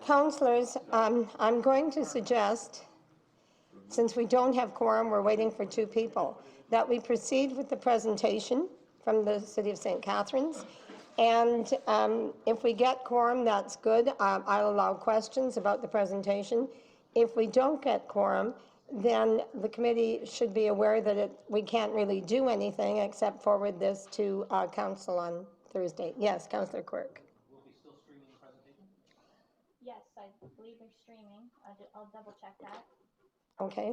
Councillors, I'm going to suggest, since we don't have quorum, we're waiting for two people, that we proceed with the presentation from the City of St. Catharines. And if we get quorum, that's good. I'll allow questions about the presentation. If we don't get quorum, then the committee should be aware that we can't really do anything except forward this to Council on Thursday. Yes, Councillor Quirk. Will be still streaming the presentation? Yes, I believe they're streaming. I'll double check that. Okay,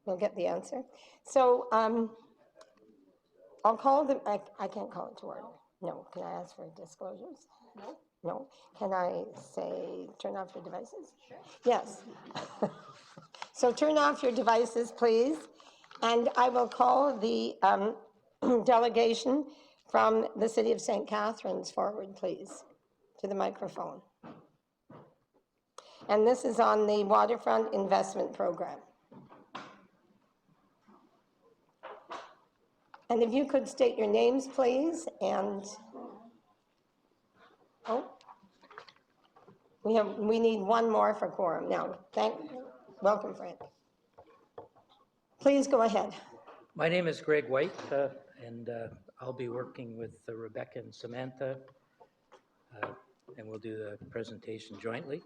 we'll get the answer. So I'll call the, I can't call it to order. No, can I ask for disclosures? No. No. Can I say, turn off your devices? Sure. Yes. So turn off your devices, please. And I will call the delegation from the City of St. Catharines forward, please, to the microphone. And this is on the Waterfront Investment Program. And if you could state your names, please, and, oh, we need one more for quorum now. Welcome, Frank. Please go ahead. My name is Greg White, and I'll be working with Rebecca and Samantha, and we'll do the presentation jointly.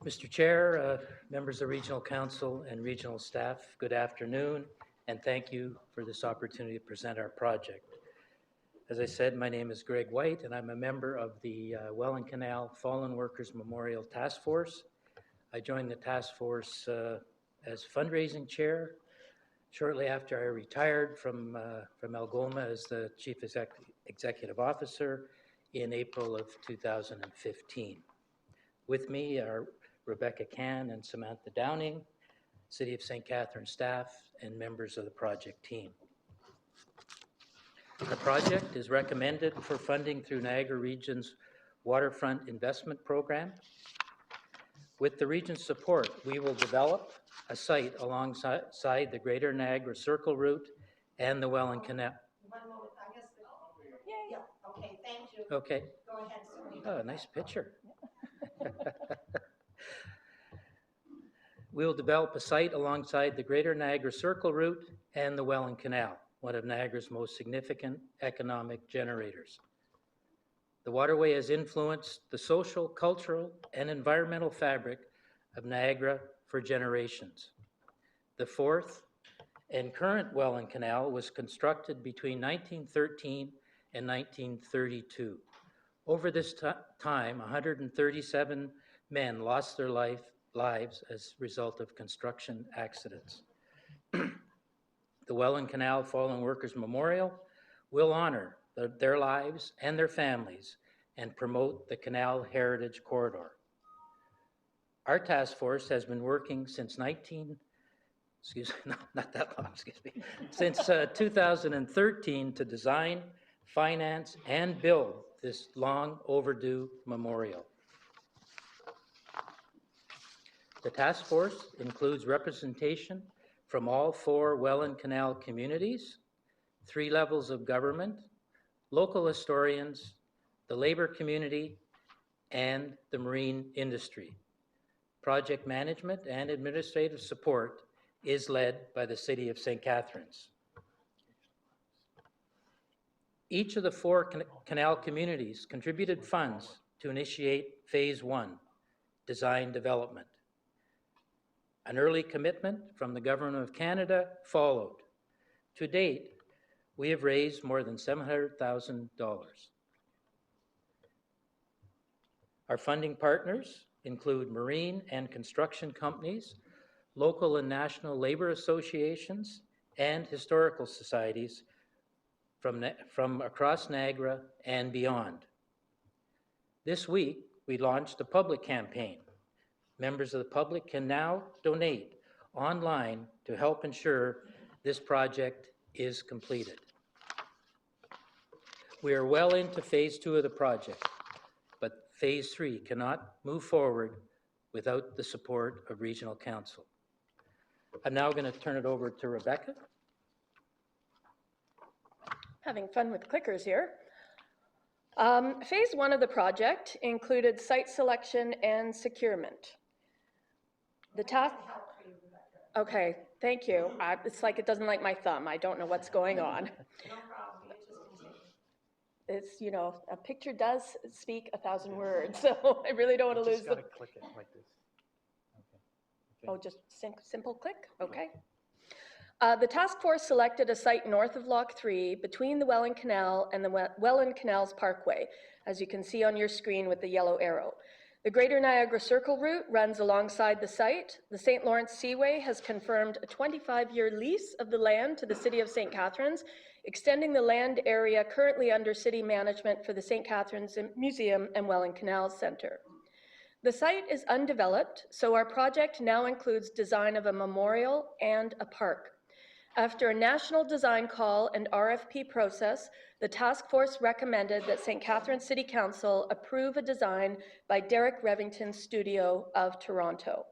Mr. Chair, members of Regional Council and regional staff, good afternoon, and thank you for this opportunity to present our project. As I said, my name is Greg White, and I'm a member of the Welland Canal Fallen Workers Memorial Task Force. I joined the task force as fundraising chair shortly after I retired from Algoma as the Chief Executive Officer in April of 2015. With me are Rebecca Can and Samantha Downing, City of St. Catharines staff, and members of the project team. The project is recommended for funding through Niagara Region's Waterfront Investment Program. With the region's support, we will develop a site alongside the Greater Niagara Circle Route and the Welland Canal. One moment, I guess. Yeah, okay, thank you. Okay. Go ahead, sorry. Oh, nice picture. We will develop a site alongside the Greater Niagara Circle Route and the Welland Canal, one of Niagara's most significant economic generators. The waterway has influenced the social, cultural, and environmental fabric of Niagara for generations. The fourth and current Welland Canal was constructed between 1913 and 1932. Over this time, 137 men lost their lives as a result of construction accidents. The Welland Canal Fallen Workers Memorial will honor their lives and their families and promote the Canal Heritage Corridor. Our task force has been working since 2013 to design, finance, and build this long overdue memorial. The task force includes representation from all 4 Welland Canal communities, 3 levels of government, local historians, the labor community, and the marine industry. Project management and administrative support is led by the City of St. Catharines. Each of the 4 canal communities contributed funds to initiate Phase 1, design development. An early commitment from the Government of Canada followed. To date, we have raised more than $700,000. Our funding partners include marine and construction companies, local and national labor associations, and historical societies from across Niagara and beyond. This week, we launched a public campaign. Members of the public can now donate online to help ensure this project is completed. We are well into Phase 2 of the project, but Phase 3 cannot move forward without the support of Regional Council. I'm now going to turn it over to Phase 1 of the project included site selection and securement. The task. Okay, thank you. It's like it doesn't like my thumb. I don't know what's going on. It's, you know, a picture does speak 1,000 words, so I really don't want to lose the. Just gotta click it like this. Okay. Oh, just simple click? Okay. The task force selected a site north of Lock 3 between the Welland Canal and the Welland Canals Parkway, as you can see on your screen with the yellow arrow. The Greater Niagara Circle route runs alongside the site. The St. Lawrence Seaway has confirmed a 25-year lease of the land to the City of St. Catharines, extending the land area currently under city management for the St. Catharines Museum and Welland Canals Centre. The site is undeveloped, so our project now includes design of a memorial and a park. After a national design call and RFP process, the task force recommended that St. Catharines City Council approve a design by Derek Revington's Studio of Toronto.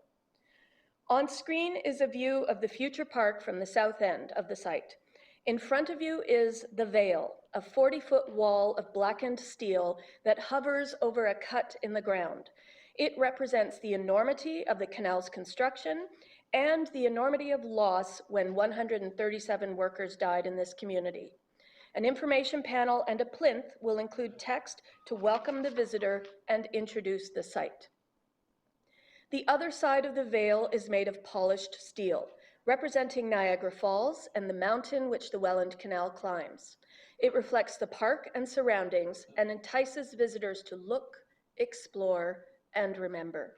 On screen is a view of the future park from the south end of the site. In front of you is the Veil, a 40-foot wall of blackened steel that hovers over a cut in the ground. It represents the enormity of the canal's construction and the enormity of loss when 137 workers died in this community. An information panel and a plinth will include text to welcome the visitor and introduce the site. The other side of the Veil is made of polished steel, representing Niagara Falls and the mountain which the Welland Canal climbs. It reflects the park and surroundings and entices visitors to look, explore, and remember.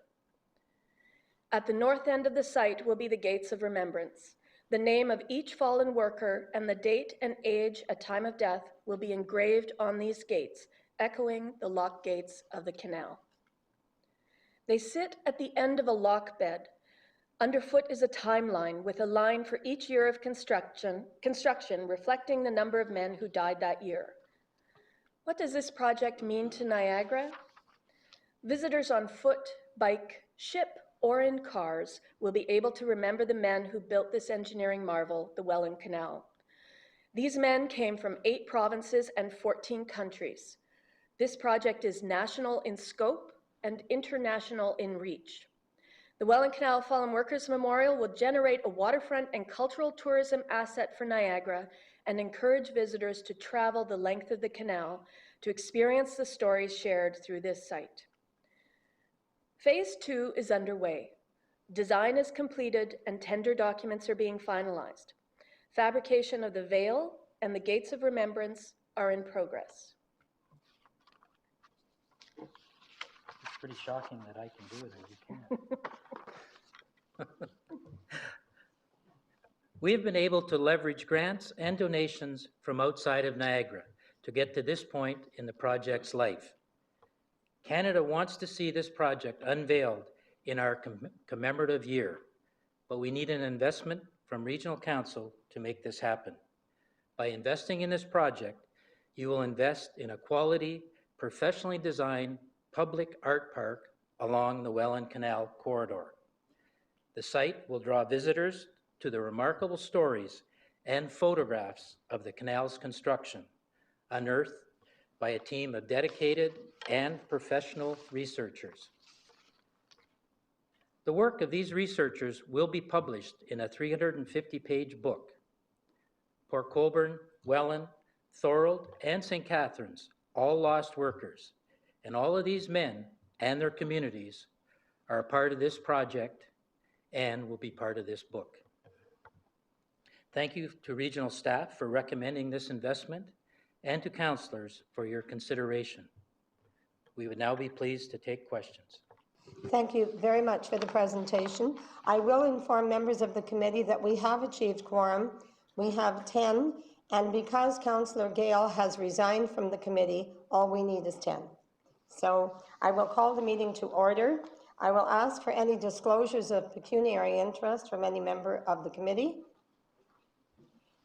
At the north end of the site will be the Gates of Remembrance. The name of each fallen worker and the date and age at time of death will be engraved on these gates, echoing the lock gates of the canal. They sit at the end of a lock bed. Underfoot is a timeline with a line for each year of construction reflecting the number of men who died that year. What does this project mean to Niagara? Visitors on foot, bike, ship, or in cars will be able to remember the men who built this engineering marvel, the Welland Canal. These men came from 8 provinces and 14 countries. This project is national in scope and international in reach. The Welland Canal Fallen Workers Memorial will generate a waterfront and cultural tourism asset for Niagara and encourage visitors to travel the length of the canal to experience the stories shared through this site. Phase 2 is underway. Design is completed and tender documents are being finalized. Fabrication of the Veil and the Gates of Remembrance are in progress. It's pretty shocking that I can do it and you can't. We have been able to leverage grants and donations from outside of Niagara to get to this point in the project's life. Canada wants to see this project unveiled in our commemorative year, but we need an investment from Regional Council to make this happen. By investing in this project, you will invest in a quality, professionally designed public art park along the Welland Canal corridor. The site will draw visitors to the remarkable stories and photographs of the canal's construction, unearthed by a team of dedicated and professional researchers. The work of these researchers will be published in a 350-page book. Port Colborne, Welland, Thorold, and St. Catharines, all lost workers, and all of these men and their communities are a part of this project and will be part of this book. Thank you to regional staff for recommending this investment and to councillors for your consideration. We would now be pleased to take questions. Thank you very much for the presentation. I will inform members of the committee that we have achieved quorum. We have 10, and because Councillor Gale has resigned from the committee, all we need is 10. So I will call the meeting to order. I will ask for any disclosures of pecuniary interest from any member of the committee.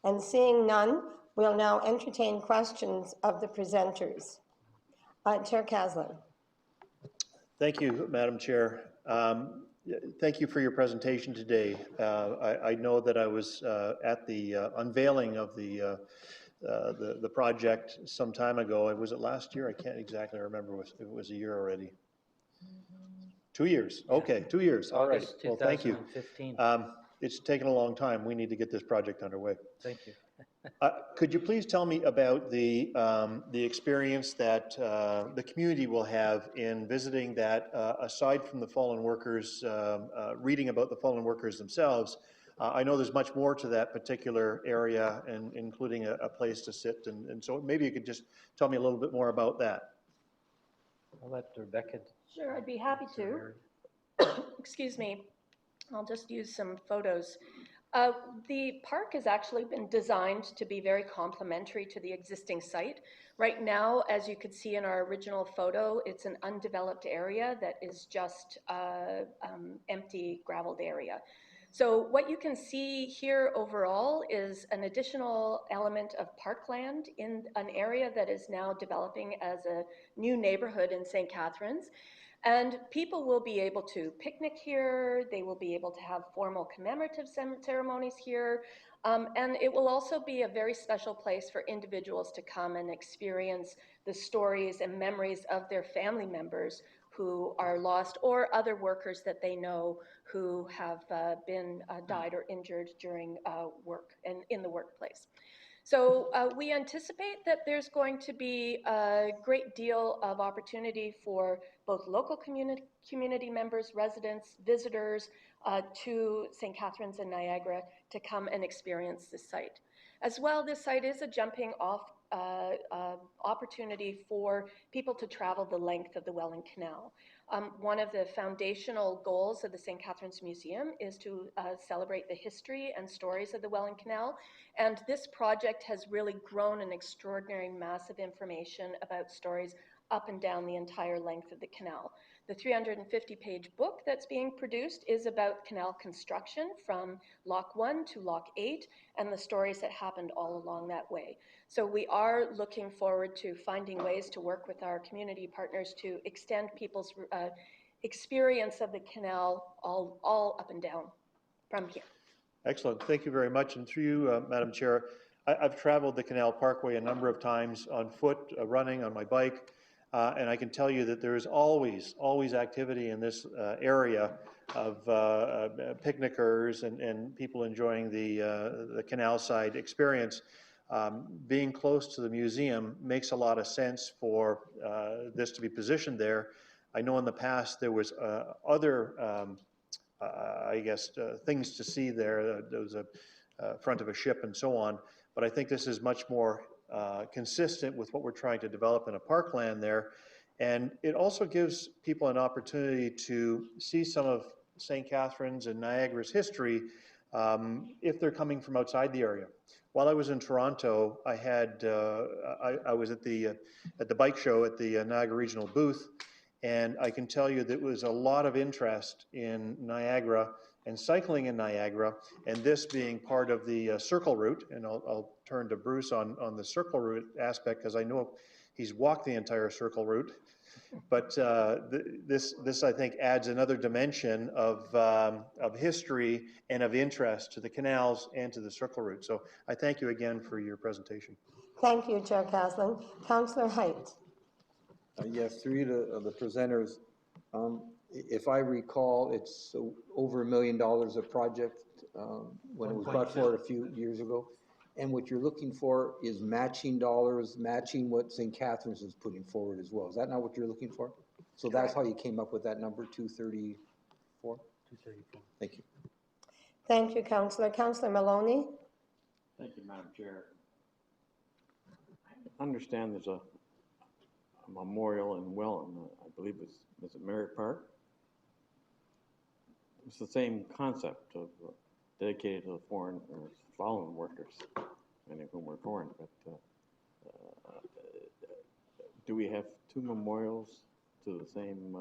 And seeing none, we'll now entertain questions of the presenters. Chair Kaslan. Thank you, Madam Chair. Thank you for your presentation today. I know that I was at the unveiling of the the project some time ago. Was it last year? I can't exactly remember if it was a year already. 2 years. Okay, 2 years. All right. August Well, thank you. 2015. It's taken a long time. We need to get this project underway. Thank you. Could you please tell me about the experience that the community will have in visiting that, aside from the fallen workers, reading about the fallen workers themselves? I know there's much more to that particular area, and including a place to sit, and so maybe you could just tell me a little bit more about that. I'll let Rebecca. Sure, I'd be happy to. Excuse me. I'll just use some photos. The park has actually been designed to be very complementary to the existing site. Right now, as you could see in our original photo, it's an undeveloped area that is just empty graveled area. So what you can see here overall is an additional element of parkland in an area that is now developing as a new neighborhood in St. Catharines. And people will be able to picnic here, they will be able to have formal commemorative ceremonies here, and it will also be a very special place for individuals to come and experience the stories and memories of their family members who are lost, or other workers that they know who have been died or injured during work and in the workplace. So we anticipate that there's going to be a great deal of opportunity for both local community members, residents, visitors to St. Catharines and Niagara to come and experience this site. As well, this site is a jumping off opportunity for people to travel the length of the Welland Canal. One of the foundational goals of the St. Catharines Museum is to celebrate the history and stories of the Welland Canal, and this project has really grown an extraordinary mass of information about stories up and down the entire length of the canal. The 350-page book that's being produced is about canal construction from Lock 1 to Lock 8 and the stories that happened all along that way. So we are looking forward to finding ways to work with our community partners to extend people's experience of the canal all up and down from here. Excellent. Thank you very much. And through you, Madam Chair, I've traveled the Canal Parkway a number of times on foot, running, on my bike, and I can tell you that there is always activity in this area of picnickers and people enjoying the canal side experience. Being close to the museum makes a lot of sense for this to be positioned there. I know in the past there was other I guess, things to see there. There was a front of a ship and so on. But I think this is much more consistent with what we're trying to develop in a parkland there. And it also gives people an opportunity to see some of St. Catharines and Niagara's history if they're coming from outside the area. While I was in Toronto, I had I was at the bike show at the Niagara Regional booth, and I can tell you there was a lot of interest in Niagara and cycling in Niagara, and this being part of the circle route. And I'll turn to Bruce on the circle route aspect, because I know he's walked the entire circle route. But this I think adds another dimension of history and of interest to the canals and to the circle route. So I thank you again for your presentation. Thank you, Chair Caslin. Councillor Height. Yes, through the presenters. If I recall, it's over $1 million a project when it was brought forward a few years ago. And what you're looking for is matching dollars, matching what St. Catharines is putting forward as well. Is that not what you're looking for? So that's how you came up with that number, 234? 234. Thank you. Thank you, Councillor. Councillor Maloney. Thank you, Madam Chair. I understand there's a memorial in Welland, I believe is it Merritt Park? It's the same concept of dedicated to the foreign or fallen workers, many of whom were foreign, but do we have two memorials to the same,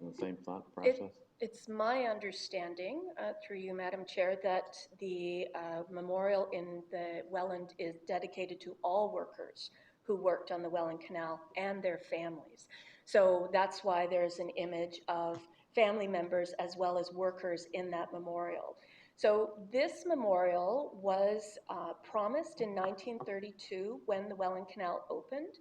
in the same thought process? It's my understanding, through you, Madam Chair, that the memorial in the Welland is dedicated to all workers who worked on the Welland Canal and their families. So that's why there's an image of family members as well as workers in that memorial. So this memorial was promised in 1932 when the Welland Canal opened.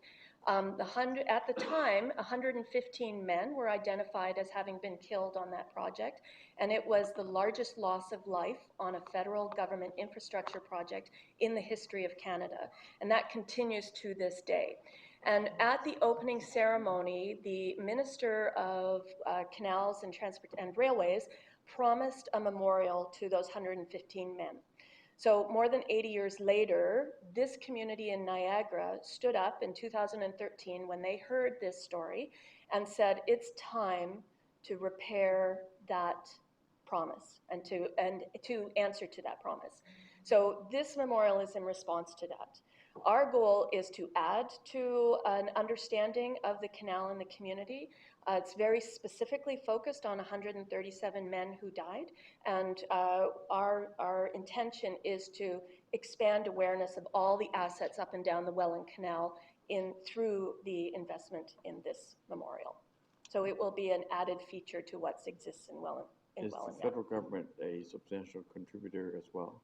At the time, 115 men were identified as having been killed on that project, and it was the largest loss of life on a federal government infrastructure project in the history of Canada, and that continues to this day. And at the opening ceremony, the Minister of Canals and Railways promised a memorial to those 115 men. So more than 80 years later, this community in Niagara stood up in 2013 when they heard this story and said, it's time to repair that promise and to answer to that promise. So this memorial is in response to that. Our goal is to add to an understanding of the canal and the community. It's very specifically focused on 137 men who died, and our intention is to expand awareness of all the assets up and down the Welland Canal through the investment in this memorial. So it will be an added feature to what exists in Welland. Is the federal government a substantial contributor as well?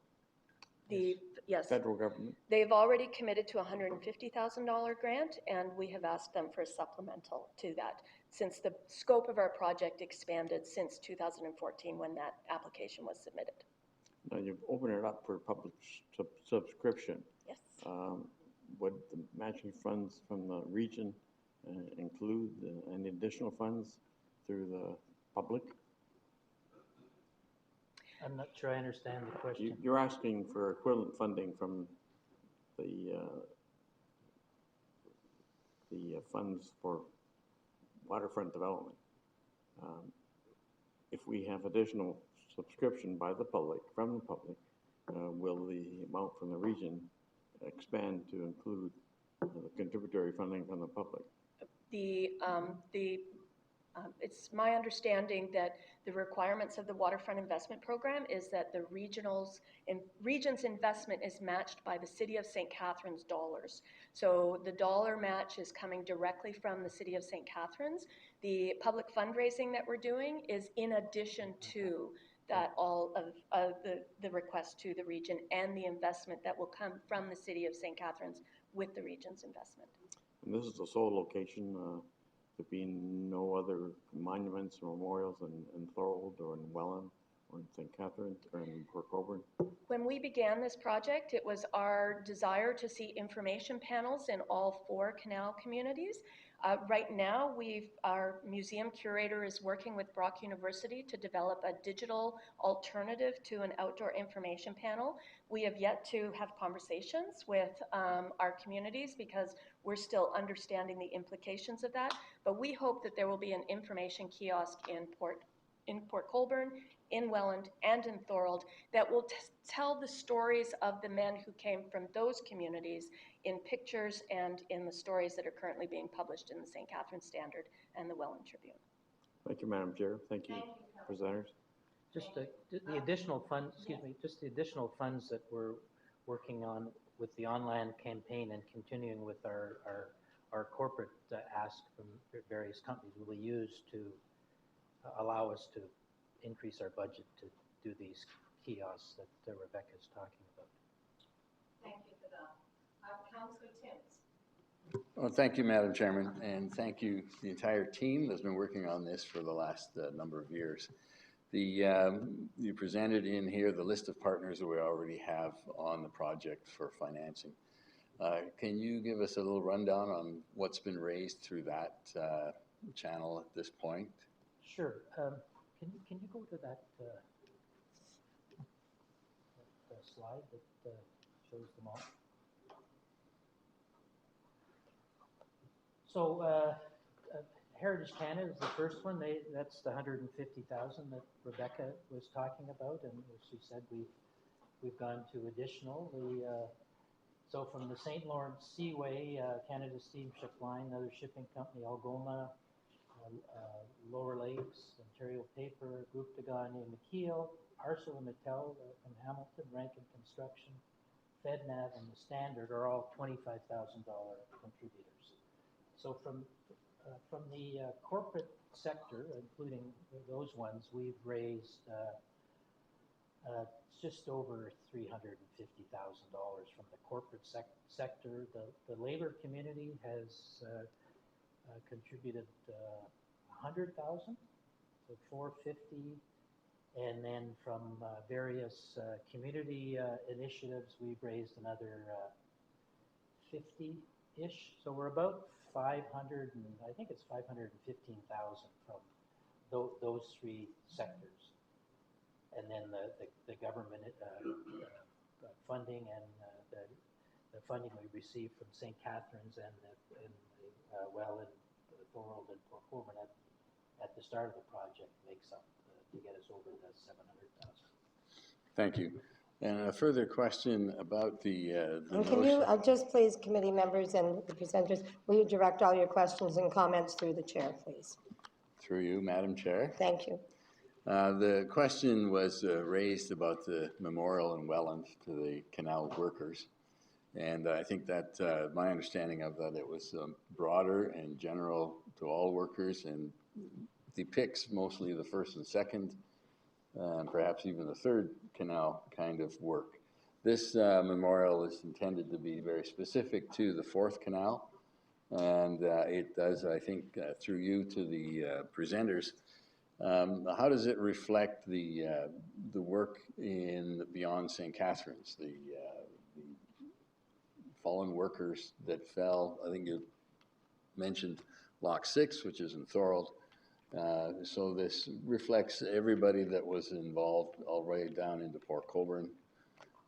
Yes. Federal government? They've already committed to a $150,000 grant, and we have asked them for a supplemental to that, since the scope of our project expanded since 2014 when that application was submitted. Now, you've opened it up for public subscription. Yes. Would the matching funds from the region include any additional funds through the public? I'm not sure I understand the question. You're asking for equivalent funding from the funds for waterfront development. If we have additional subscription by the public, from the public, will the amount from the region expand to include the contributory funding from the public? It's my understanding that the requirements of the Waterfront Investment Program is that the region's investment is matched by the City of St. Catharines dollars. So the dollar match is coming directly from the City of St. Catharines. The public fundraising that we're doing is in addition to that, all of the request to the region and the investment that will come from the City of St. Catharines with the region's investment. And this is the sole location? There being no other monuments or memorials in Thorold or in Welland or in St. Catharines or in Port Colborne? When we began this project, it was our desire to see information panels in all 4 canal communities. Right now, our museum curator is working with Brock University to develop a digital alternative to an outdoor information panel. We have yet to have conversations with our communities because we're still understanding the implications of that, but we hope that there will be an information kiosk in Port Colborne, in Welland, and in Thorold that will tell the stories of the men who came from those communities in pictures and in the stories that are currently being published in the St. Catharines Standard and the Welland Tribune. Thank you, Madam Chair. Thank you, presenters. Just the additional funds, excuse me, just the additional funds that we're working on with the online campaign and continuing with our corporate ask from various companies will be used to allow us to increase our budget to do these kiosks that Rebecca's talking about. Thank you for that. Councillor Timms. Well, thank you, Madam Chairman, and thank you the entire team that's been working on this for the last number of years. You presented in here the list of partners that we already have on the project for financing. Can you give us a little rundown on what's been raised through that channel at this point? Sure. Can you go to that slide that shows them all? So Heritage Canada is the first one. That's the $150,000 that Rebecca was talking about, and as she said, we've gone to additional. So from the St. Lawrence Seaway, Canada Steamship Line, another shipping company, Algoma, Lower Lakes, Ontario Paper, Groupe de Gagne McKeel, ArcelorMittal from Hamilton, Rankin Construction, FedNav, and the Standard are all $25,000 contributors. So from the corporate sector, including those ones, we've raised It's just over $350,000 from the corporate sector. The labor community has contributed $100,000, so $450,000. And then from various community initiatives, we've raised another 50-ish. So we're about 500, and I think it's 515,000 from those three sectors. And then the government funding and the funding we received from St. Catharines and the Welland, Thorold, and Port Colborne at the start of the project makes up to get us over the 700,000. Thank you. And a further question about the And can you, just please, committee members and the presenters, will you direct all your questions and comments through the chair, please? Through you, Madam Chair. Thank you. The question was raised about the memorial in Welland to the canal workers. And I think that my understanding of that, it was broader and general to all workers and depicts mostly the first and second, perhaps even the third canal kind of work. This memorial is intended to be very specific to the fourth canal. And it does, I think, through you to the presenters, how does it reflect the work in beyond St. Catharines, the fallen workers that fell? I think you mentioned Lock 6, which is in Thorold. So this reflects everybody that was involved all the way down into Port Colborne.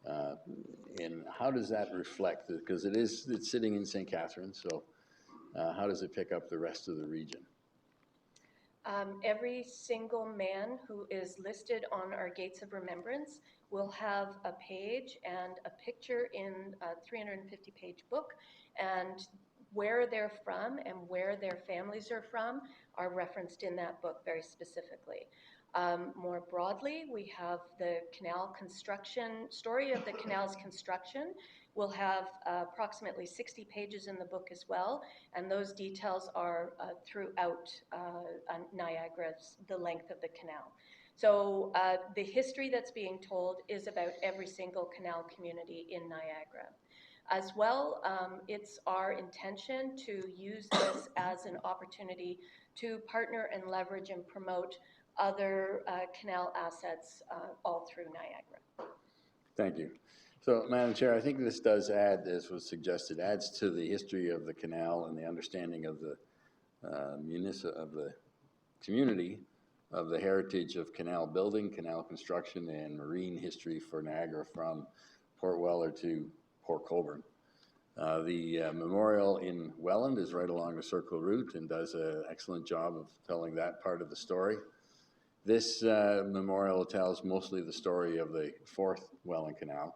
And how does that reflect? Because it's sitting in St. Catharines, so how does it pick up the rest of the region? Every single man who is listed on our Gates of Remembrance will have a page and a picture in a 350-page book, and where they're from and where their families are from are referenced in that book very specifically. More broadly, we have the canal construction, story of the canal's construction. We'll have approximately 60 pages in the book as well, and those details are throughout Niagara, the length of the canal. So the history that's being told is about every single canal community in Niagara. As well, it's our intention to use this as an opportunity to partner and leverage and promote other canal assets all through Niagara. Thank you. So, Madam Chair, I think this does add, as was suggested, adds to the history of the canal and the understanding of the community of the heritage of canal building, canal construction, and marine history for Niagara from Port Weller to Port Colborne. The memorial in Welland is right along the Circle Route and does an excellent job of telling that part of the story. This memorial tells mostly the story of the fourth Welland Canal,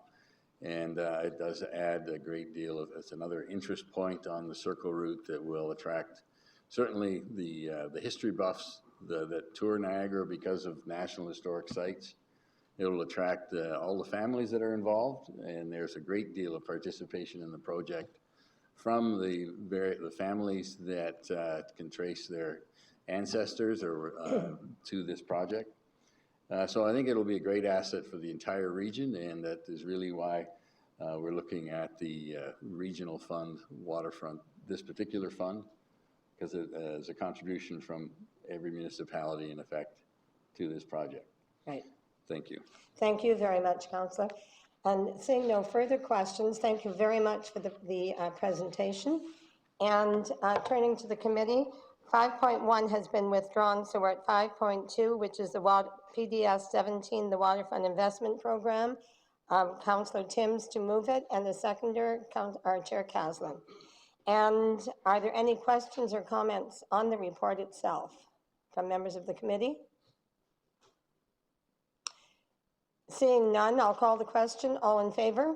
and it does add a great deal of, it's another interest point on the Circle Route that will attract certainly the history buffs that tour Niagara because of National Historic Sites. It will attract all the families that are involved, and there's a great deal of participation in the project from the families that can trace their ancestors or to this project. So I think it'll be a great asset for the entire region, and that is really why we're looking at the regional fund, waterfront, this particular fund, because it is a contribution from every municipality in effect to this project. Right. Thank you. Thank you very much, Councillor. And seeing no further questions, thank you very much for the presentation. And turning to the committee, 5.1 has been withdrawn, so we're at 5.2, which is the PDS 17, the Waterfront Investment Program. Councillor Timms to move it, and the seconder, our Chair Caslin. And are there any questions or comments on the report itself from members of the committee? Seeing none, I'll call the question. All in favor?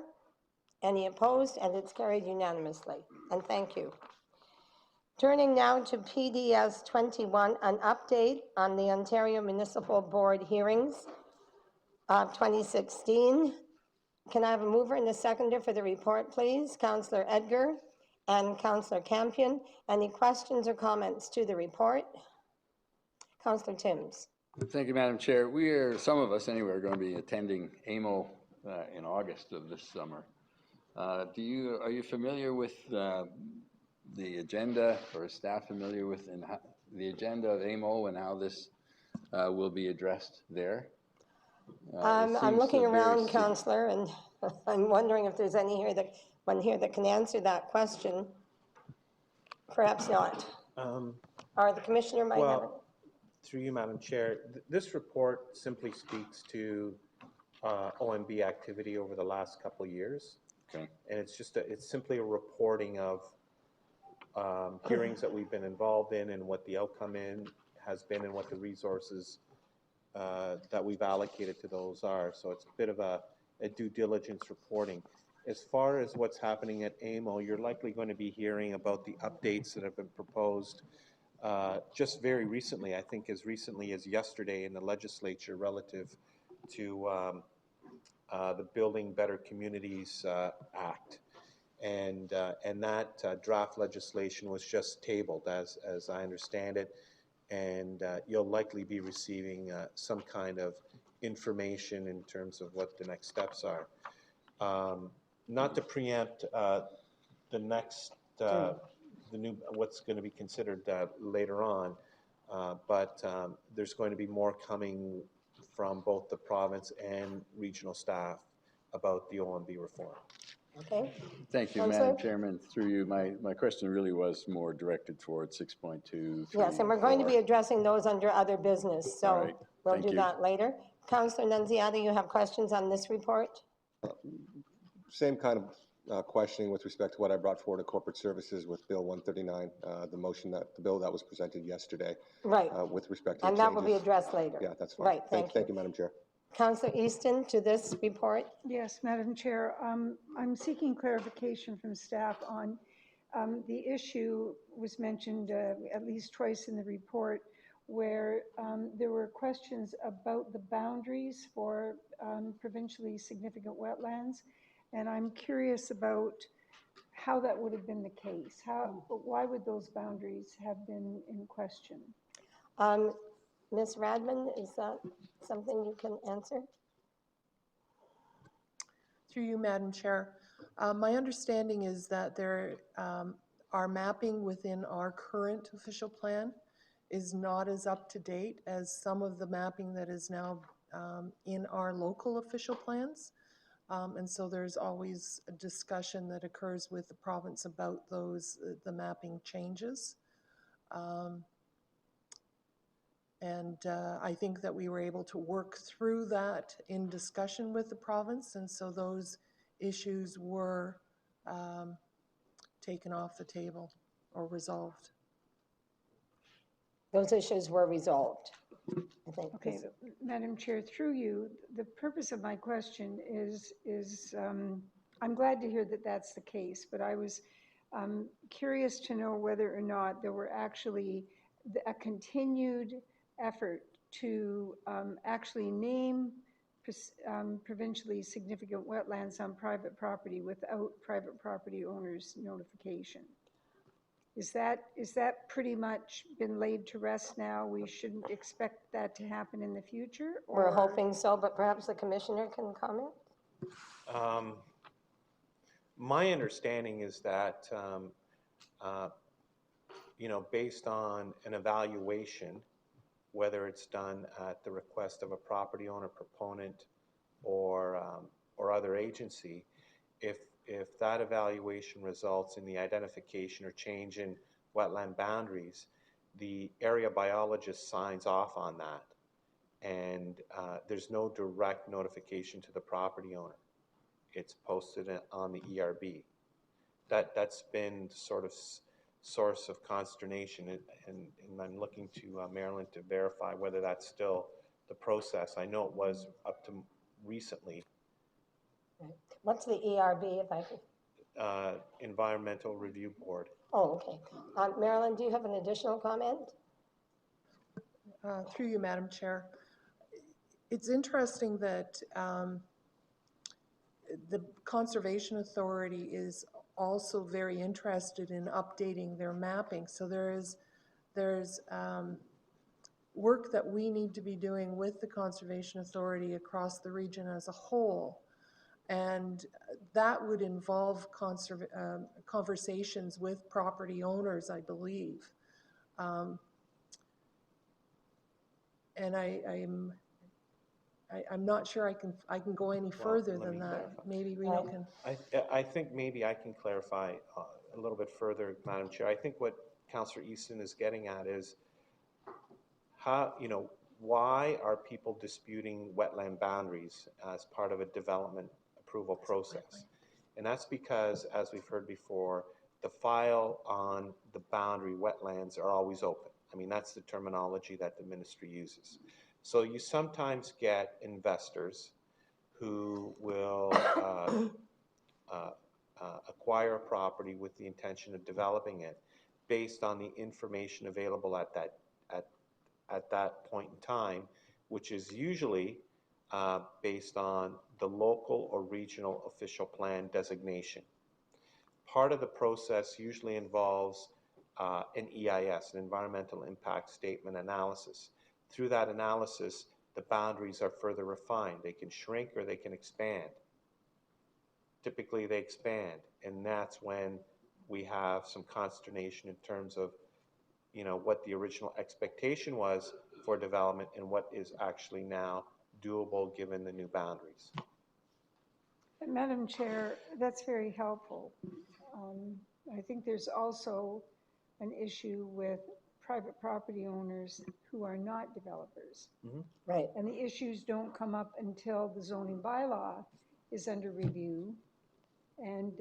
Any opposed? And it's carried unanimously. And thank you. Turning now to PDS 21, an update on the Ontario Municipal Board hearings of 2016. Can I have a mover and a seconder for the report, please? Councillor Edgar and Councillor Campion. Any questions or comments to the report? Councillor Timms. Thank you, Madam Chair. We are, some of us anyway, are going to be attending AMO in August of this summer. Are you familiar with the agenda, or is staff familiar with the agenda of AMO and how this will be addressed there? I'm looking around, Councillor, and I'm wondering if there's one here that can answer that question. Perhaps not. Or the Commissioner might have it. Through you, Madam Chair, this report simply speaks to OMB activity over the last couple of years. Okay. And it's simply a reporting of hearings that we've been involved in and what the outcome has been and what the resources that we've allocated to those are. So it's a bit of a due diligence reporting. As far as what's happening at AMO, you're likely going to be hearing about the updates that have been proposed just very recently, I think as recently as yesterday in the legislature relative to the Building Better Communities Act. And that draft legislation was just tabled as I understand it. And you'll likely be receiving some kind of information in terms of what the next steps are. Not to preempt the next, what's going to be considered later on, but there's going to be more coming from both the province and regional staff about the OMB reform. Okay. Thank you, Councillor? Madam Chairman. Through you, my question really was more directed towards 6.2. Yes, and we're going to be addressing those under other business, so right. we'll Thank do you. that later. Councillor Nunziata, you have questions on this report? Same kind of questioning with respect to what I brought forward to corporate services with Bill 139, the bill that was presented yesterday. Right. With respect to And the that will be changes. addressed later. Yeah, that's fine. Right, thank you. Thank you, Madam Chair. Councillor Easton, to this report? Yes, Madam Chair. I'm seeking clarification from staff on the issue was mentioned at least twice in the report where there were questions about the boundaries for provincially significant wetlands. And I'm curious about how that would have been the case. Why would those boundaries have been in question? Ms. Radman, is that something you can answer? Through you, Madam Chair. My understanding is that there our mapping within our current official plan is not as up to date as some of the mapping that is now in our local official plans. And so there's always a discussion that occurs with the province about the mapping changes. And I think that we were able to work through that in discussion with the province, and so those issues were taken off the table or resolved. Those issues were resolved, I think. Okay, Madam Chair, through you, the purpose of my question is I'm glad to hear that that's the case, but I was curious to know whether or not there were actually a continued effort to actually name provincially significant wetlands on private property without private property owners' notification. Is that pretty much been laid to rest now? We shouldn't expect that to happen in the future? Or? We're hoping so, but perhaps the Commissioner can comment? My understanding is that, based on an evaluation, whether it's done at the request of a property owner, proponent, or other agency, if that evaluation results in the identification or change in wetland boundaries, the area biologist signs off on that, and there's no direct notification to the property owner. It's posted on the ERB. That's been sort of source of consternation, and I'm looking to Marilyn to verify whether that's still the process. I know it was up to recently. Right. What's the ERB, if I could? Environmental Review Board. Oh, okay. Marilyn, do you have an additional comment? Through you, Madam Chair. It's interesting that the Conservation Authority is also very interested in updating their mapping. So there's work that we need to be doing with the Conservation Authority across the region as a whole. And that would involve conversations with property owners, I believe. And I'm not sure I can go any further let than me that. clarify. Maybe Reno can. I think maybe I can clarify a little bit further, Madam Chair. I think what Councillor Easton is getting at is how, why are people disputing wetland boundaries as part of a development approval process? And that's because, as we've heard before, the file on the boundary wetlands are always open. I mean, that's the terminology that the ministry uses. So you sometimes get investors who will acquire a property with the intention of developing it based on the information available at that point in time, which is usually based on the local or regional official plan designation. Part of the process usually involves an EIS, an environmental impact statement analysis. Through that analysis, the boundaries are further refined. They can shrink or they can expand. Typically they expand, and that's when we have some consternation in terms of what the original expectation was for development and what is actually now doable given the new boundaries. Madam Chair, that's very helpful. I think there's also an issue with private property owners who are not developers. Mm-hmm. Right. And the issues don't come up until the zoning bylaw is under review. And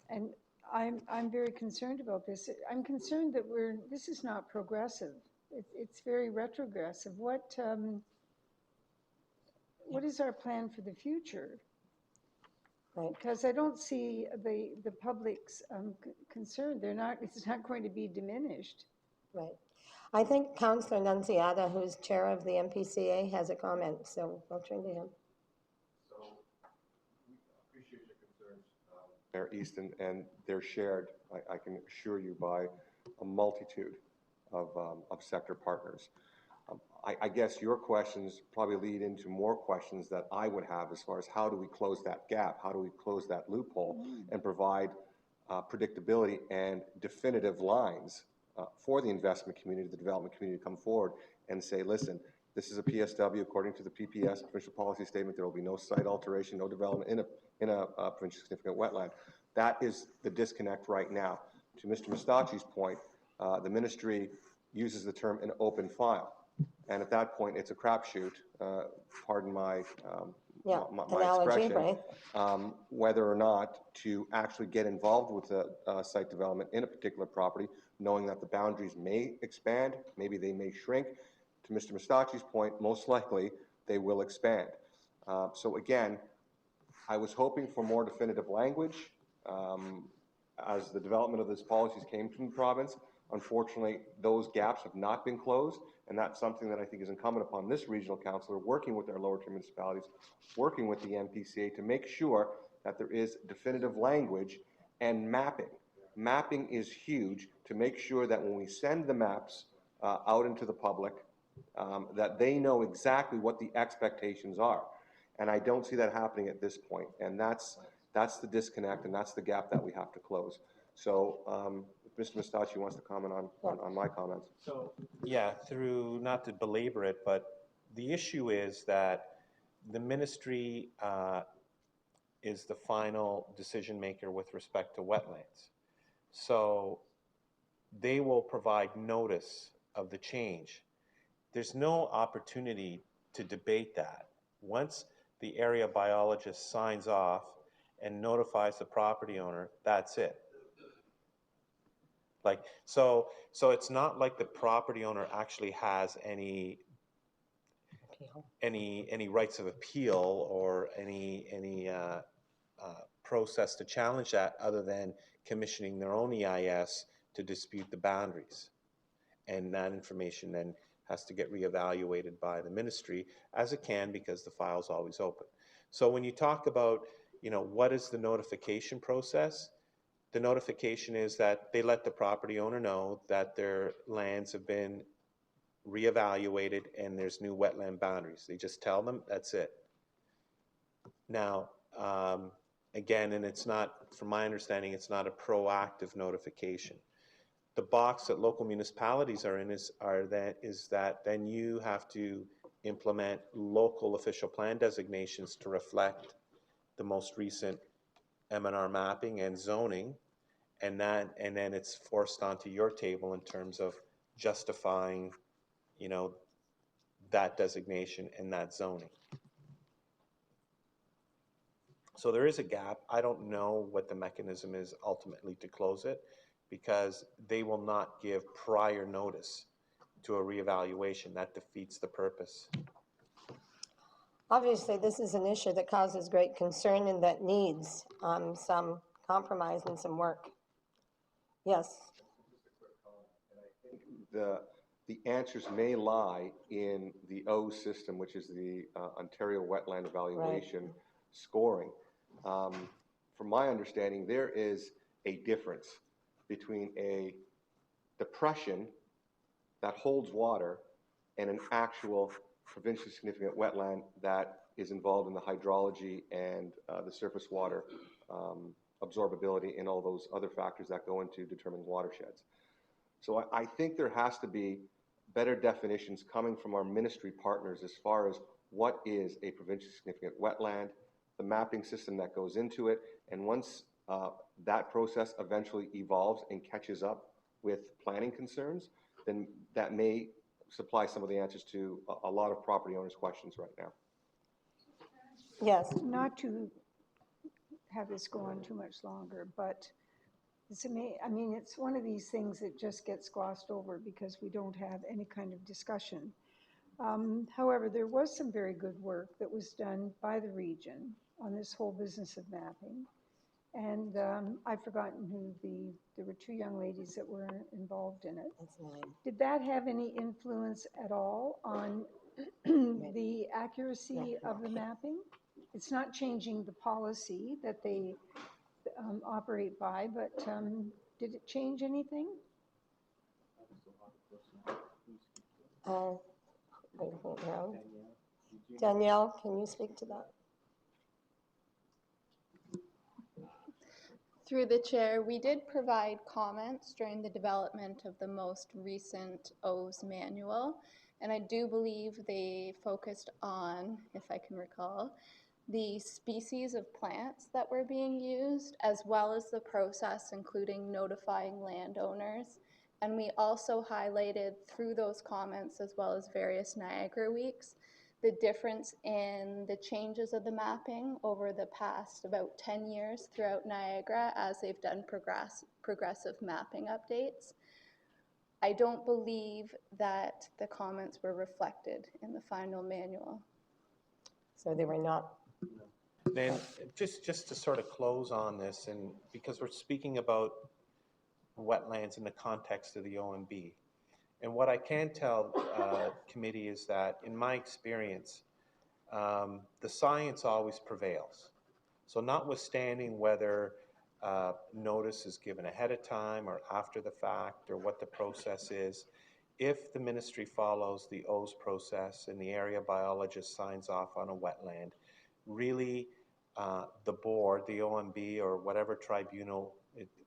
and I'm very concerned about this. I'm concerned that this is not progressive. It's very retrogressive. What is our plan for the future? Right. Because I don't see the public's concern. It's not going to be diminished. Right. I think Councillor Nunziata, who's chair of the MPCA, has a comment, so I'll turn to him. So we appreciate your concerns, Mayor Easton, and they're shared, I can assure you, by a multitude of sector partners. I guess your questions probably lead into more questions that I would have as far as how do we close that gap? How do we close that loophole and provide predictability and definitive lines for the investment community, the development community to come forward and say, listen, this is a PSW according to the PPS, provincial policy statement. There will be no site alteration, no development in a provincially significant wetland. That is the disconnect right now. To Mr. Mustachi's point, the ministry uses the term an open file. And at that point, it's a crapshoot, pardon my analogy, expression, right? whether or not to actually get involved with the site development in a particular property, knowing that the boundaries may expand, maybe they may shrink. To Mr. Mustachi's point, most likely they will expand. So again, I was hoping for more definitive language as the development of these policies came from the province. Unfortunately, those gaps have not been closed, and that's something that I think is incumbent upon this regional councillor, working with our lower tier municipalities, working with the MPCA to make sure that there is definitive language and mapping. Mapping is huge to make sure that when we send the maps out into the public, that they know exactly what the expectations are. And I don't see that happening at this point, and that's the disconnect, and that's the gap that we have to close. So, if Mr. Mustachi wants to comment on my comments. So, yeah, not to belabor it, but the issue is that the ministry is the final decision maker with respect to wetlands. So they will provide notice of the change. There's no opportunity to debate that. Once the area biologist signs off and notifies the property owner, that's it. So it's not like the property owner actually has any rights of appeal or any process to challenge that other than commissioning their own EIS to dispute the boundaries. And that information then has to get reevaluated by the ministry, as it can, because the file's always open. So when you talk about, what is the notification process? The notification is that they let the property owner know that their lands have been reevaluated and there's new wetland boundaries. They just tell them, that's it. Now, again, and it's not, from my understanding, it's not a proactive notification. The box that local municipalities are in is that then you have to implement local official plan designations to reflect the most recent M&R mapping and zoning, and then it's forced onto your table in terms of justifying, you know, that designation and that zoning. So there is a gap. I don't know what the mechanism is ultimately to close it, because they will not give prior notice to a reevaluation. That defeats the purpose. Obviously, this is an issue that causes great concern and that needs some compromise and some work. Yes. The answers may lie in the O system, which is the Ontario Wetland Evaluation scoring. From my understanding, there is a difference between a depression that holds water and an actual provincially significant wetland that is involved in the hydrology and the surface water absorbability and all those other factors that go into determining watersheds. So I think there has to be better definitions coming from our ministry partners as far as what is a provincially significant wetland, the mapping system that goes into it, and once that process eventually evolves and catches up with planning concerns, then that may supply some of the answers to a lot of property owners' questions right now. Yes. Not to have this go on too much longer, but it's I mean, it's one of these things that just gets glossed over because we don't have any kind of discussion. However, there was some very good work that was done by the region on this whole business of mapping. And I've forgotten who there were two young ladies that were involved in it. That's mine. Did that have any influence at all on the accuracy of the mapping? It's not changing the policy that they operate by, but did it change anything? Danielle, can you speak to that? Through the chair, we did provide comments during the development of the most recent O's manual, and I do believe they focused on, if I can recall, the species of plants that were being used, as well as the process, including notifying landowners. And we also highlighted through those comments, as well as various Niagara weeks, the difference in the changes of the mapping over the past about 10 years throughout Niagara as they've done progressive mapping updates. I don't believe that the comments were reflected in the final manual. So they were not. Then just to sort of close on this, and because we're speaking about wetlands in the context of the OMB, and what I can tell committee is that in my experience, the science always prevails. So notwithstanding whether notice is given ahead of time or after the fact or what the process is, if the ministry follows the O's process and the area biologist signs off on a wetland, really the board, the OMB or whatever tribunal,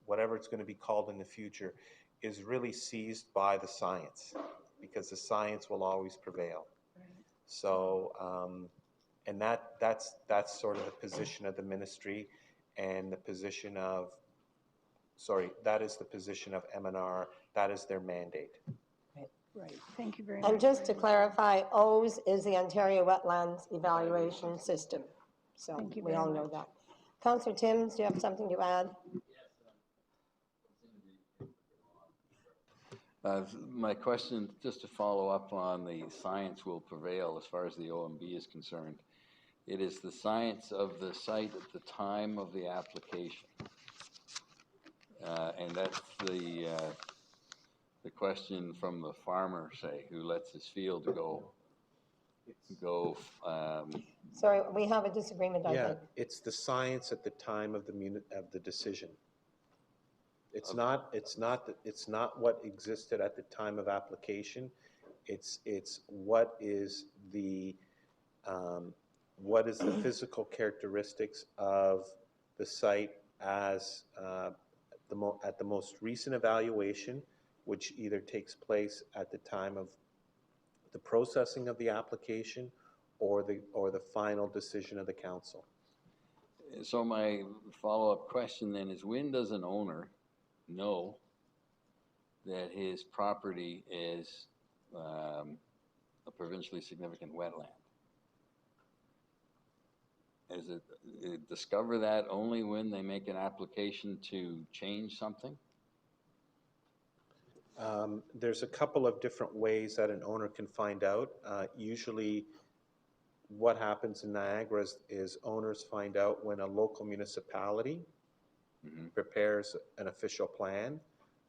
whatever it's going to be called in the future, is really seized by the science, because the science will always prevail. So, and that's sort of the position of the ministry and the position of, that is the position of M&R, that is their mandate. Right, thank you very much. And just to clarify, O's is the Ontario Wetlands Evaluation System. So we all know that. Councillor Timms, do you have something to add? My question, just to follow up on the science will prevail as far as the OMB is concerned. It is the science of the site at the time of the application. And that's the question from the farmer, say, who lets his field go. Sorry, we have a disagreement, I think. It's the science at the time of the decision. It's not what existed at the time of application. It's what is the physical characteristics of the site as at the most recent evaluation, which either takes place at the time of the processing of the application or the final decision of the council. So my follow-up question then is, when does an owner know that his property is a provincially significant wetland? Is it discover that only when they make an application to change something? There's a couple of different ways that an owner can find out. Usually what happens in Niagara is owners find out when a local municipality prepares an official plan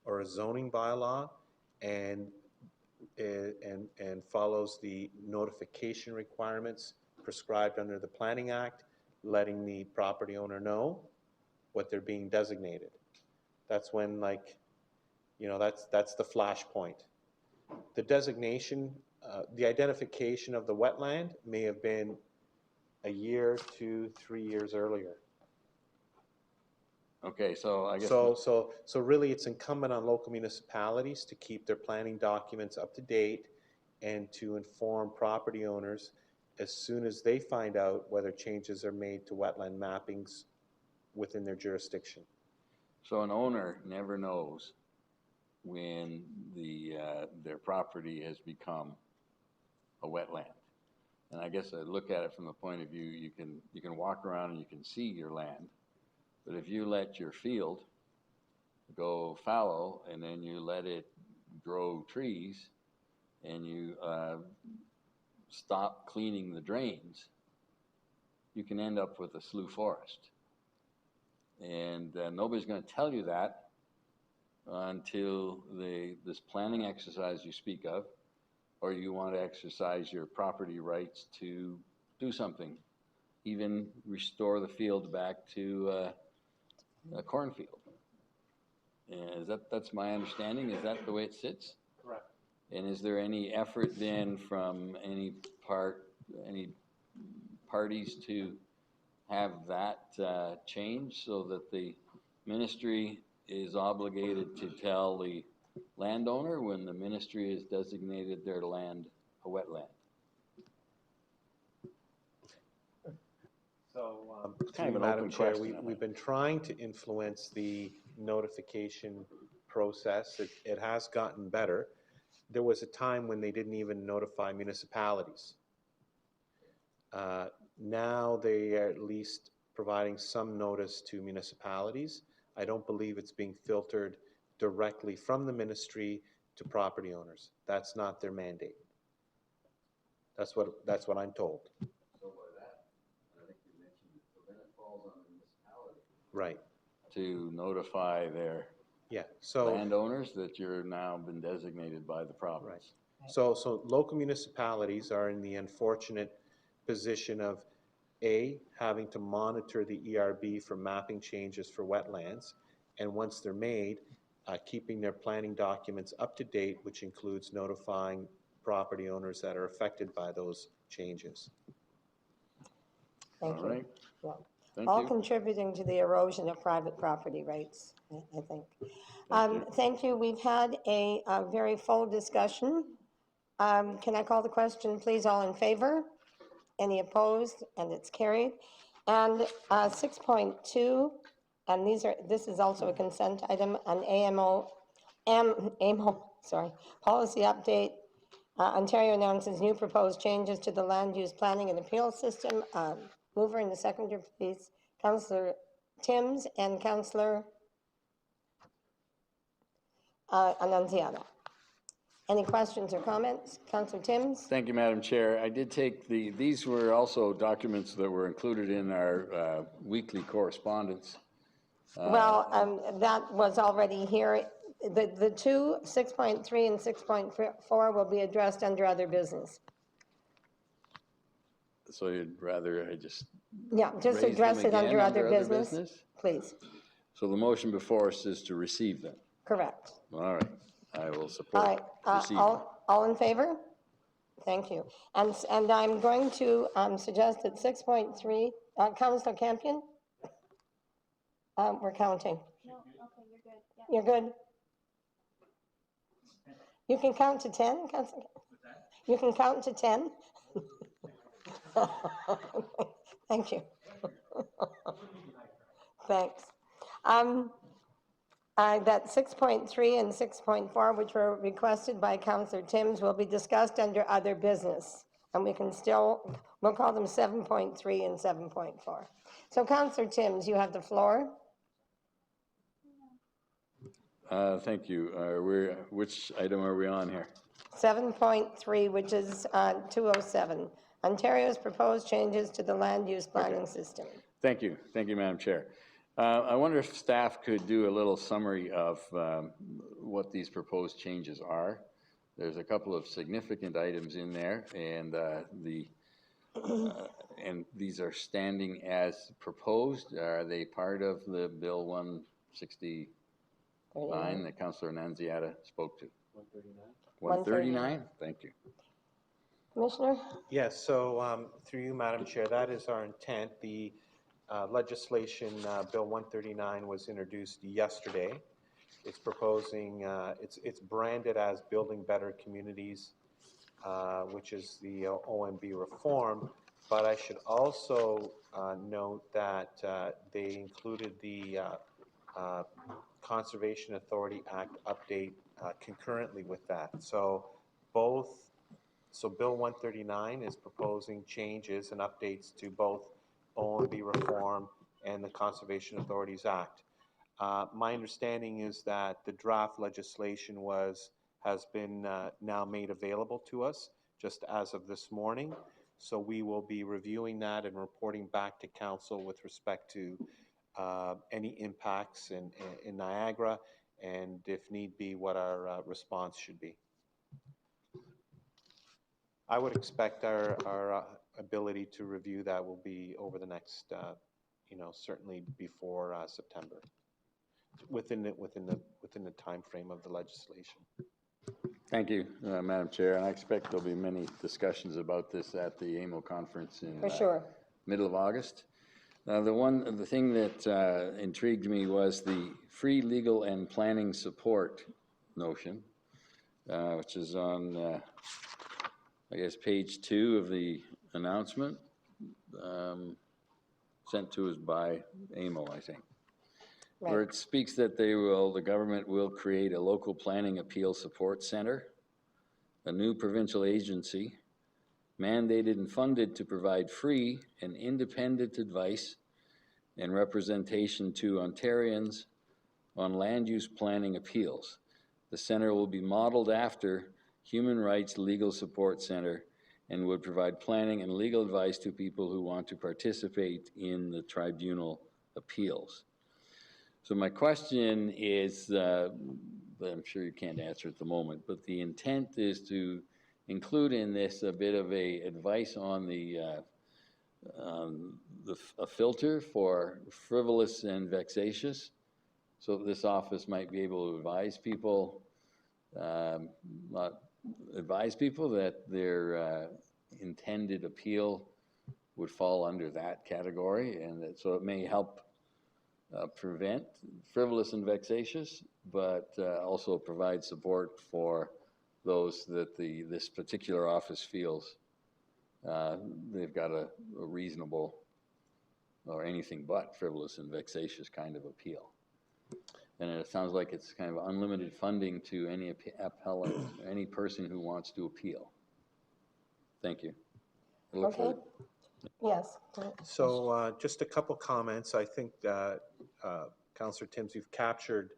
or a zoning bylaw and follows the notification requirements prescribed under the Planning Act, letting the property owner know what they're being designated. That's when, like, you know, that's the flash point. The designation, the identification of the wetland may have been a year, 2, 3 years earlier. Okay, so I guess... So really it's incumbent on local municipalities to keep their planning documents up to date and to inform property owners as soon as they find out whether changes are made to wetland mappings within their jurisdiction. So an owner never knows when their property has become a wetland. And I guess I look at it from the point of view, you can walk around and you can see your land, but if you let your field go fallow and then you let it grow trees and you stop cleaning the drains, you can end up with a slough forest. And nobody's going to tell you that until this planning exercise you speak of, or you want to exercise your property rights to do something, even restore the field back to a cornfield. And that's my understanding. Is that the way it sits? Correct. And is there any effort then from any parties to have that change so that the ministry is obligated to tell the landowner when the ministry has designated their land a wetland? So, kind of an Madam open Chair, question, we've been trying to influence the notification process. It has gotten better. There was a time when they didn't even notify municipalities. Now they are at least providing some notice to municipalities. I don't believe it's being filtered directly from the ministry to property owners. That's not their mandate. That's what I'm told. So by that, I think you mentioned it, so then it falls on the municipality. Right. To notify their landowners that you're now been designated by the province. Right. So local municipalities are in the unfortunate position of having to monitor the ERB for mapping changes for wetlands, and once they're made, keeping their planning documents up to date, which includes notifying property owners that are affected by those changes. Thank All you. right. Well, Thank all you. contributing to the erosion of private property rights, I think. Thank you. We've had a very full discussion. Can I call the question, please? All in favor? Any opposed? And it's carried. And 6.2, and this is also a consent item on AMO, policy update. Ontario announces new proposed changes to the land use planning and appeal system. Mover and the seconder, please. Councillor Timms and Councillor Annunziata. Any questions or comments? Councillor Timms? Thank you, Madam Chair. I did take these were also documents that were included in our weekly correspondence. That was already here. The two, 6.3 and 6.4, will be addressed under other business. So you'd rather I just just raise address them it under again other business, please. So the motion before us is to receive them. Correct. All right. I will support All right. receiving. All in favor? Thank you. And I'm going to suggest that 6.3, Councillor Campion? We're counting. No, okay, you're good, yeah. You're good? You can count to 10, Councillor? You can count to 10? Thank you. Thanks. That 6.3 and 6.4, which were requested by Councillor Timms, will be discussed under other business. And we can still, we'll call them 7.3 and 7.4. So Councillor Timms, you have the floor. Thank you. Which item are we on here? 7.3, which is 207, Ontario's proposed changes to the land use planning system. Thank you. Thank you, Madam Chair. I wonder if staff could do a little summary of what these proposed changes are. There's a couple of significant items in there, and and these are standing as proposed. Are they part of the Bill 169 that Councillor Nunziata spoke to? 139? Thank you. Commissioner? Yes, so through you, Madam Chair, that is our intent. The legislation, Bill 139, was introduced yesterday. It's proposing, it's branded as Building Better Communities, which is the OMB reform. But I should also note that they included the Conservation Authority Act update concurrently with that. So Bill 139 is proposing changes and updates to both OMB reform and the Conservation Authorities Act. My understanding is that the draft legislation has been now made available to us just as of this morning. So we will be reviewing that and reporting back to Council with respect to any impacts in Niagara, and if need be, what our response should be. I would expect our ability to review that will be over the next, certainly before September, within the time frame of the legislation. Thank you, Madam Chair. And I expect there'll be many discussions about this at the AMO conference in middle of August. The thing that intrigued me was the free legal and planning support notion, which is on, I guess, page 2 of the announcement, sent to us by AMO, I think, where it speaks that the government will create a local planning appeal support center, a new provincial agency, mandated and funded to provide free and independent advice and representation to Ontarians on land use planning appeals. The center will be modeled after Human Rights Legal Support Center and would provide planning and legal advice to people who want to participate in the tribunal appeals. So my question is, I'm sure you can't answer at the moment, but the intent is to include in this a bit of a advice on a filter for frivolous and vexatious, so this office might be able to advise people, that their intended appeal would fall under that category, and that, so it may help prevent frivolous and vexatious, but also provide support for those that this particular office feels they've got a reasonable or anything but frivolous and vexatious kind of appeal. And it sounds like it's kind of unlimited funding to any appellant, any person who wants to appeal. Thank you. Okay. Yes. So just a couple comments. I think Councillor Timms, you've captured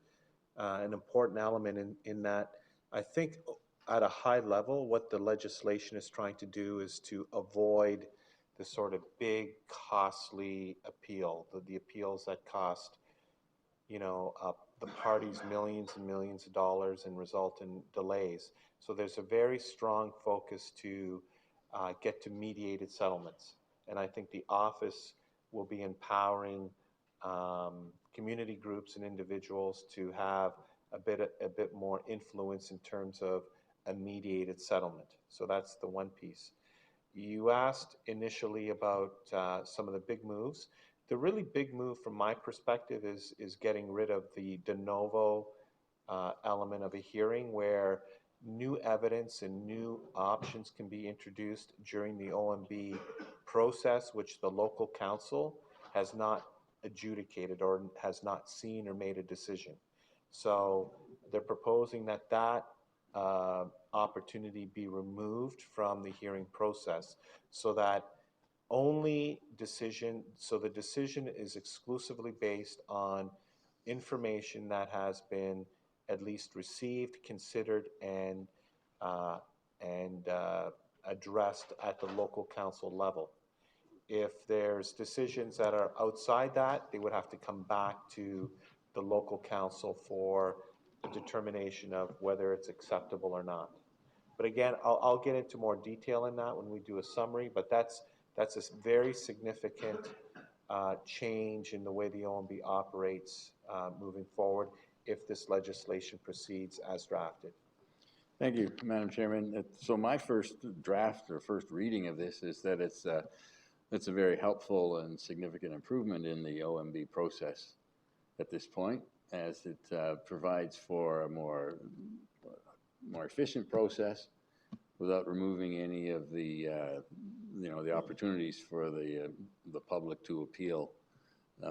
an important element in that. I think at a high level, what the legislation is trying to do is to avoid the sort of big, costly appeal, the appeals that cost, the parties millions and millions of dollars and result in delays. So there's a very strong focus to get to mediated settlements. And I think the office will be empowering community groups and individuals to have a bit more influence in terms of a mediated settlement. So that's the one piece. You asked initially about some of the big moves. The really big move from my perspective is getting rid of the de novo element of a hearing where new evidence and new options can be introduced during the OMB process, which the local council has not adjudicated or has not seen or made a decision. So they're proposing that opportunity be removed from the hearing process so that the decision is exclusively based on information that has been at least received, considered, and addressed at the local council level. If there's decisions that are outside that, they would have to come back to the local council for a determination of whether it's acceptable or not. But again, I'll get into more detail in that when we do a summary, but that's a very significant change in the way the OMB operates moving forward if this legislation proceeds as drafted. Thank you, Madam Chairman. So my first draft or first reading of this is that it's a very helpful and significant improvement in the OMB process at this point, as it provides for a more efficient process without removing any of the the opportunities for the public to appeal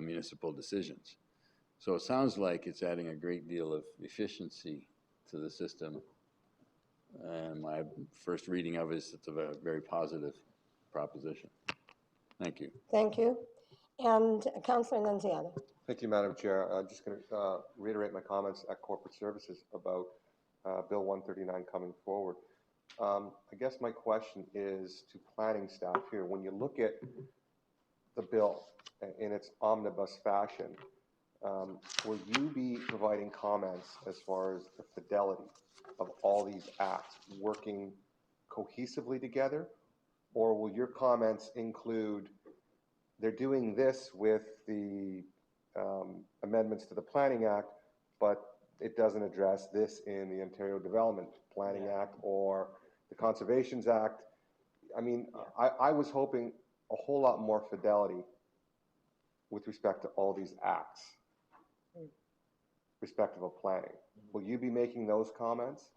municipal decisions. So it sounds like it's adding a great deal of efficiency to the system. And my first reading of it is it's a very positive proposition. Thank you. Thank you. And Councillor Nunziata. Thank you, Madam Chair. I'm just going to reiterate my comments at Corporate Services about Bill 139 coming forward. I guess my question is to planning staff here. When you look at the bill in its omnibus fashion, will you be providing comments as far as the fidelity of all these acts working cohesively together? Or will your comments include they're doing this with the amendments to the Planning Act, but it doesn't address this in the Ontario Development Planning Act or the Conservations Act? I mean, I was hoping a whole lot more fidelity with respect to all these acts, respective of planning. Will you be making those comments?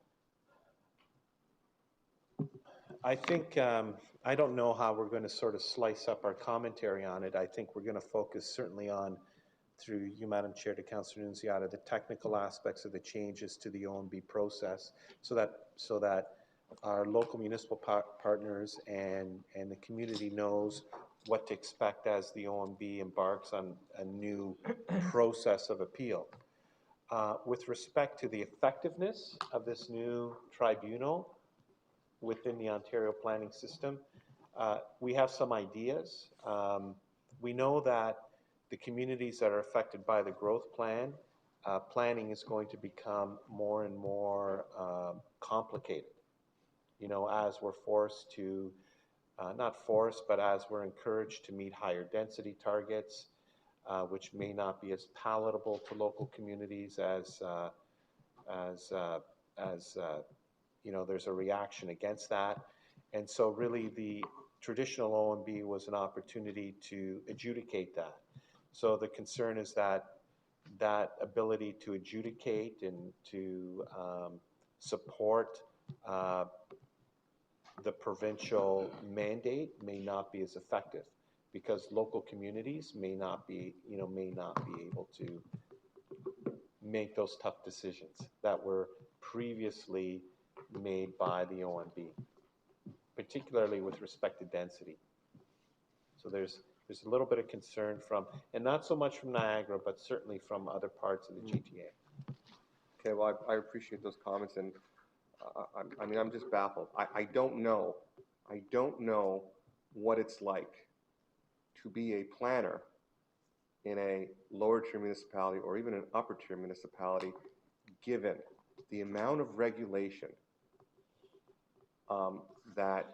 I think, I don't know how we're going to sort of slice up our commentary on it. I think we're going to focus certainly on, through you, Madam Chair, to Councillor Nunziata, the technical aspects of the changes to the OMB process so that our local municipal partners and the community knows what to expect as the OMB embarks on a new process of appeal. With respect to the effectiveness of this new tribunal within the Ontario planning system, we have some ideas. We know that the communities that are affected by the growth plan, planning is going to become more and more complicated. You know, as we're forced to, not forced, but as we're encouraged to meet higher density targets, which may not be as palatable to local communities as you know, there's a reaction against that. And so really the traditional OMB was an opportunity to adjudicate that. So the concern is that that ability to adjudicate and to support the provincial mandate may not be as effective because local communities may not be able to make those tough decisions that were previously made by the OMB, particularly with respect to density. So there's a little bit of concern from, and not so much from Niagara, but certainly from other parts of the GTA. Okay, well, I appreciate those comments, and I mean, I'm just baffled. I don't know what it's like to be a planner in a lower tier municipality or even an upper tier municipality, given the amount of regulation that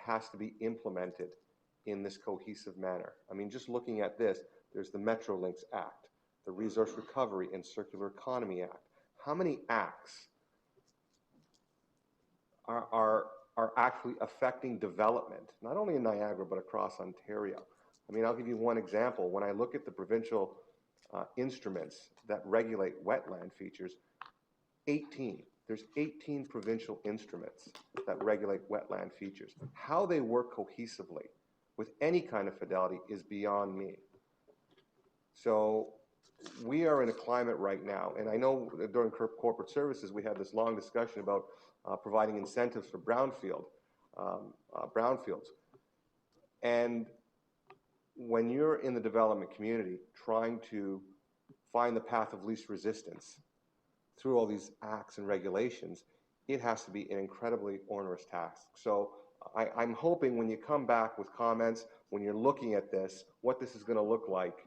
has to be implemented in this cohesive manner. I mean, just looking at this, there's the Metrolinx Act, the Resource Recovery and Circular Economy Act. How many acts are actually affecting development, not only in Niagara, but across Ontario. I mean, I'll give you one example. When I look at the provincial instruments that regulate wetland features, 18. There's 18 provincial instruments that regulate wetland features. How they work cohesively with any kind of fidelity is beyond me. So we are in a climate right now, and I know during corporate services we had this long discussion about providing incentives for brownfields. And when you're in the development community trying to find the path of least resistance through all these acts and regulations, it has to be an incredibly onerous task. So I'm hoping when you come back with comments, when you're looking at this, what this is going to look like,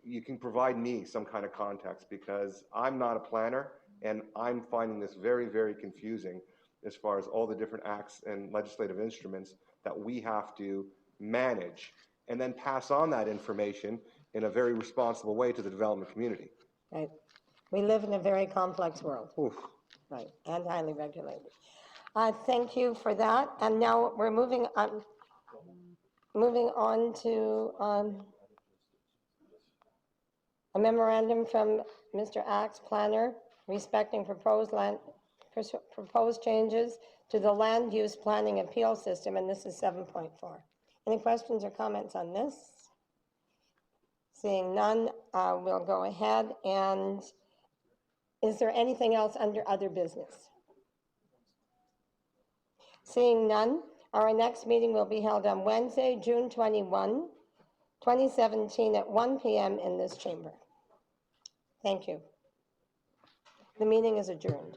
you can provide me some kind of context, because I'm not a planner and I'm finding this very, very confusing as far as all the different acts and legislative instruments that we have to manage and then pass on that information in a very responsible way to the development community. Right. We live in a very complex world. Oof. Right, and highly regulated. Thank you for that. And now we're moving on to a memorandum from Mr. Axe, planner, respecting proposed changes to the land use planning appeal system, and this is 7.4. Any questions or comments on this? Seeing none, we'll go ahead. And is there anything else under other business? Seeing none, our next meeting will be held on Wednesday, June 21, 2017 at 1 p.m. in this chamber. Thank you. The meeting is adjourned.